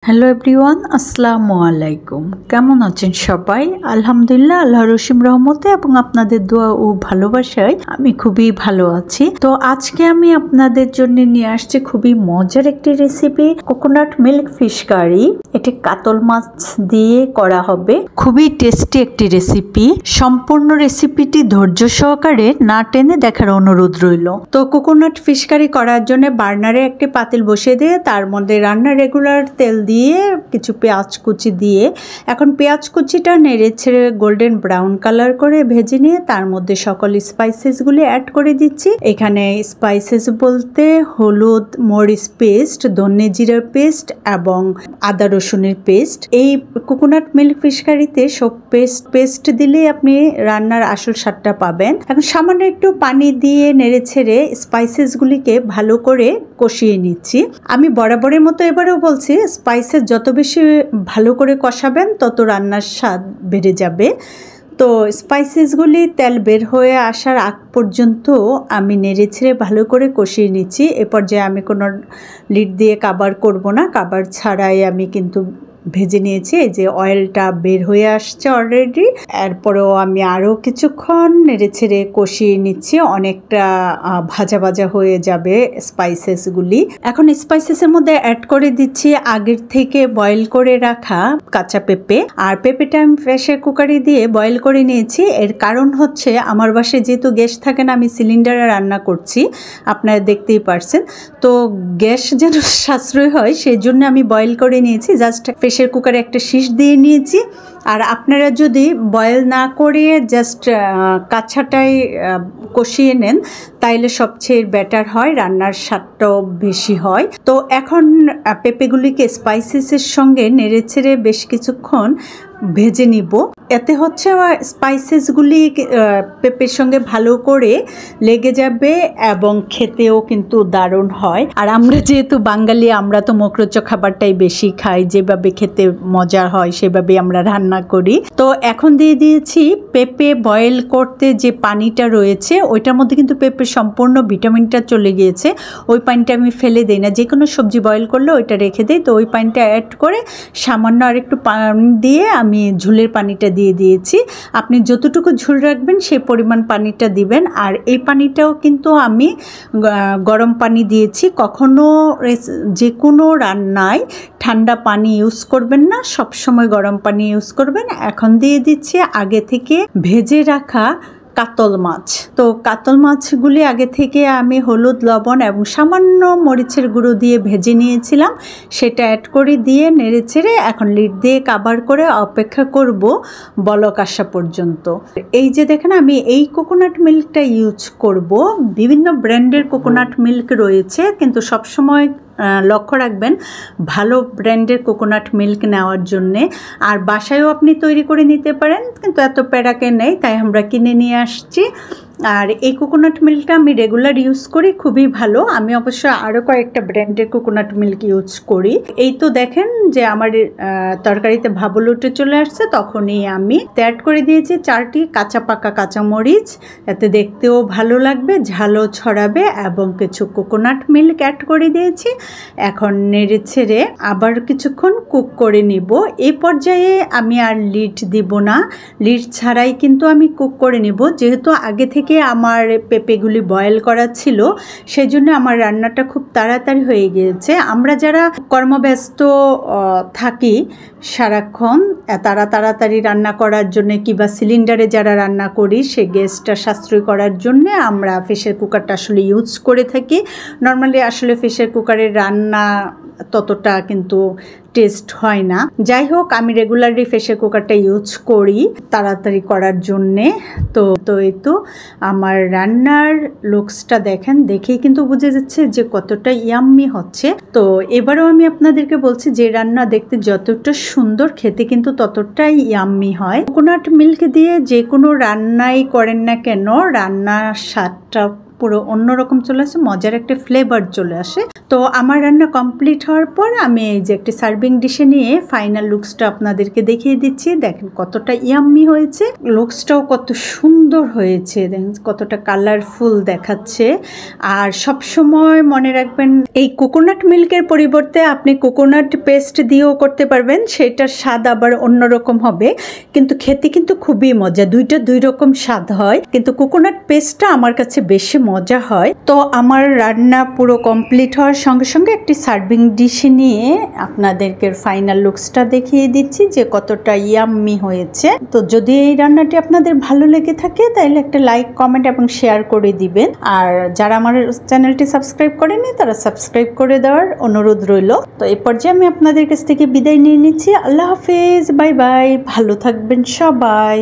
Hello everyone, আসসালামু আলাইকুম। কেমন আছেন সবাই? আলহামদুলিল্লাহ, আল্লাহর রহিম রহমতে এবং আপনাদের দোয়া ও ভালোবাসায় আমি খুবই ভালো আছি। তো আজকে আমি আপনাদের জন্য নিয়ে আসছি খুবই মজার একটি recipe, coconut milk fish curry. এটি কাতল মাছ দিয়ে করা হবে। খুবই টেস্টি একটি রেসিপি। সম্পূর্ণ রেসিপিটি ধৈর্য সহকারে না টেনে দেখার অনুরোধ রইল। তো কোকোনাট ফিশ কারি করার জন্য বার্নারে একটি পাতিল বসিয়ে দিয়ে তার মধ্যে রান্নার রেগুলার তেল দিয়ে কিছু পেঁয়াজ কুচি দিয়ে এখন পেঁয়াজ কুচিটা নেড়ে ছেড়ে গোল্ডেন ব্রাউন কালার করে ভেজে নিয়ে তার মধ্যে সকল স্পাইসেসগুলি অ্যাড করে দিচ্ছি। এখানে স্পাইসেস বলতে হলুদ, মরিচ পেস্ট, ধনে জিরার পেস্ট এবং আদা রসুনের পেস্ট। এই কোকোনাট মিল্ক ফিশ কারিতে সব পেস্ট দিলেই আপনি রান্নার আসল স্বাদটা পাবেন। এখন সামান্য একটু পানি দিয়ে নেড়ে ছেড়ে স্পাইসেসগুলিকে ভালো করে কষিয়ে নিচ্ছি। আমি বরাবরের মতো এবারেও বলছি, স্পাইসেস যত বেশি ভালো করে কষাবেন তত রান্নার স্বাদ বেড়ে যাবে। তো স্পাইসেসগুলি তেল বের হয়ে আসার আগ পর্যন্ত আমি নেড়ে ছেড়ে ভালো করে কষিয়ে নিচ্ছি। এ পর্যায়ে আমি কোনো লিড দিয়ে কাভার করব না, কাভার ছাড়াই আমি কিন্তু ভেজে নিয়েছি। এই যে অয়েলটা বের হয়ে আসছে অলরেডি। এরপরেও আমি আরও কিছুক্ষণ নেড়ে ছেড়ে কষিয়ে নিচ্ছি। অনেকটা ভাজা ভাজা হয়ে যাবে স্পাইসেসগুলি। এখন স্পাইসেসের মধ্যে অ্যাড করে দিচ্ছি আগের থেকে বয়েল করে রাখা কাঁচা পেঁপে। আর পেঁপেটা আমি প্রেসার কুকারে দিয়ে বয়েল করে নিয়েছি। এর কারণ হচ্ছে আমার বাসায় যেহেতু গ্যাস থাকে না, আমি সিলিন্ডারে রান্না করছি, আপনারা দেখতেই পারছেন। তো গ্যাস যেন সাশ্রয় হয় সেই জন্য আমি বয়েল করে নিয়েছি। জাস্ট প্রেসার কুকারে একটা শীষ দিয়ে নিয়েছি। আর আপনারা যদি বয়েল না করে জাস্ট কাঁচাটাই কষিয়ে নেন তাইলে সবচেয়ে বেটার হয়, রান্নার স্বাদটাও বেশি হয়। তো এখন পেঁপেগুলিকে স্পাইসেসের সঙ্গে নেড়ে ছেড়ে বেশ কিছুক্ষণ ভেজে নিব। এতে হচ্ছে স্পাইসেসগুলি পেঁপের সঙ্গে ভালো করে লেগে যাবে এবং খেতেও কিন্তু দারুণ হয়। আর আমরা যেহেতু বাঙালি, আমরা তো মুখরোচক খাবারটাই বেশি খাই, যেভাবে খেতে মজা হয় সেভাবে আমরা রান্না করি। তো এখন দিয়ে দিয়েছি পেঁপে বয়েল করতে যে পানিটা রয়েছে ওইটার মধ্যে কিন্তু পেঁপের সম্পূর্ণ ভিটামিনটা চলে গিয়েছে। ওই পানিটা আমি ফেলে দিই না, যে কোনো সবজি বয়েল করলে ওইটা রেখে দিই। তো ওই পানিটা অ্যাড করে সামান্য আর একটু পানি দিয়ে আমি ঝোলের পানিটা দিয়ে দিয়েছি। আপনি যতটুকু ঝোল রাখবেন সেই পরিমাণ পানিটা দিবেন। আর এই পানিটাও কিন্তু আমি গরম পানি দিয়েছি। কখনো যে কোনো রান্নায় ঠান্ডা পানি ইউজ করবেন না, সবসময় গরম পানি ইউজ করবেন। এখন দিয়ে দিচ্ছি আগে থেকে ভেজে রাখা কাতল মাছ। তো কাতল মাছগুলি আগে থেকে আমি হলুদ, লবণ এবং সামান্য মরিচের গুঁড়ো দিয়ে ভেজে নিয়েছিলাম, সেটা অ্যাড করে দিয়ে নেড়ে ছেড়ে এখন লিড দিয়ে কাভার করে অপেক্ষা করব বলক আসা পর্যন্ত। এই যে দেখেন, আমি এই কোকোনাট মিল্কটা ইউজ করব। বিভিন্ন ব্র্যান্ডের কোকোনাট মিল্ক রয়েছে, কিন্তু সবসময় লক্ষ্য রাখবেন ভালো ব্র্যান্ডের কোকোনাট মিল্ক নেওয়ার জন্যে। আর বাসায়ও আপনি তৈরি করে নিতে পারেন, কিন্তু এত প্যারাকে নেই, তাই আমরা কিনে নিয়ে আসছি। আর এই কোকোনাট মিল্কটা আমি রেগুলার ইউজ করি, খুবই ভালো। আমি অবশ্য আরও কয়েকটা ব্র্যান্ডের কোকোনাট মিল্ক ইউজ করি। এই তো দেখেন যে আমার তরকারিতে ভাবল উঠে চলে আসছে, তখনই আমি অ্যাড করে দিয়েছি 4টি কাঁচা পাকা কাঁচামরিচ। এতে দেখতেও ভালো লাগবে, ঝালও ছড়াবে, এবং কিছু কোকোনাট মিল্ক অ্যাড করে দিয়েছি। এখন নেড়ে ছেড়ে আবার কিছুক্ষণ কুক করে নিব। এই পর্যায়ে আমি আর লিড দিব না, লিড ছাড়াই কিন্তু আমি কুক করে নিব। যেহেতু আগে থেকে আমার পেঁপেগুলি বয়েল করা ছিল, সেই জন্য আমার রান্নাটা খুব তাড়াতাড়ি হয়ে গিয়েছে। আমরা যারা কর্মব্যস্ত থাকি সারাক্ষণ, তারা তাড়াতাড়ি রান্না করার জন্য কিংবা সিলিন্ডারে যারা রান্না করি সে গ্যাসটা সাশ্রয় করার জন্য আমরা প্রেসার কুকারটা আসলে ইউজ করে থাকি। নর্মালি আসলে প্রেসার কুকারের রান্না ততটা কিন্তু টেস্ট হয় না। যাই হোক, আমি রেগুলারলি প্রেসার কুকারটা ইউজ করি তাড়াতাড়ি করার জন্যে। তো এই তো আমার রান্নার লুকসটা দেখেন, দেখেই কিন্তু বুঝে যাচ্ছে যে কতটা ইয়াম্মি হচ্ছে। তো এবারেও আমি আপনাদেরকে বলছি যে রান্না দেখতে যতটা সুন্দর, খেতে কিন্তু ততটাই ইয়াম্মি হয়। কোকোনাট মিল্ক দিয়ে যে কোনো রান্নাই করেন না কেন, রান্নার স্বাদটা পুরো অন্যরকম চলে আসে, মজার একটা ফ্লেভার চলে আসে। তো আমার রান্না কমপ্লিট হওয়ার পর আমি এই যে একটি সার্ভিং ডিশে নিয়ে ফাইনাল লুকসটা আপনাদেরকে দেখিয়ে দিচ্ছি। দেখেন কতটা ইয়াম্মি হয়েছে, লুকসটাও কত সুন্দর হয়েছে, দেখেন কতটা কালারফুল দেখাচ্ছে। আর সব সময় মনে রাখবেন এই কোকোনাট মিল্কের পরিবর্তে আপনি কোকোনাট পেস্ট দিয়েও করতে পারবেন, সেটার স্বাদ আবার অন্যরকম হবে, কিন্তু খেতে কিন্তু খুবই মজা। দুইটা দুই রকম স্বাদ হয়, কিন্তু কোকোনাট পেস্টটা আমার কাছে বেশি মজা হয়। তো আমার রান্না পুরো কমপ্লিট হওয়ার সঙ্গে সঙ্গে একটি সার্ভিং ডিশে নিয়ে আপনাদেরকে ফাইনাল লুকসটা দেখিয়ে দিচ্ছি যে কতটা ইয়াম্মি হয়েছে। তো যদি এই রান্নাটি আপনাদের ভালো লেগে থাকে তাহলে একটা লাইক, কমেন্ট এবং শেয়ার করে দিবেন। আর যারা আমার চ্যানেলটি সাবস্ক্রাইব করেনি তারা সাবস্ক্রাইব করে দেওয়ার অনুরোধ রইল। তো এই পর্যায়ে আমি আপনাদের কাছ থেকে বিদায় নিয়ে নিচ্ছি। আল্লাহ হাফেজ, বাই বাই, ভালো থাকবেন সবাই।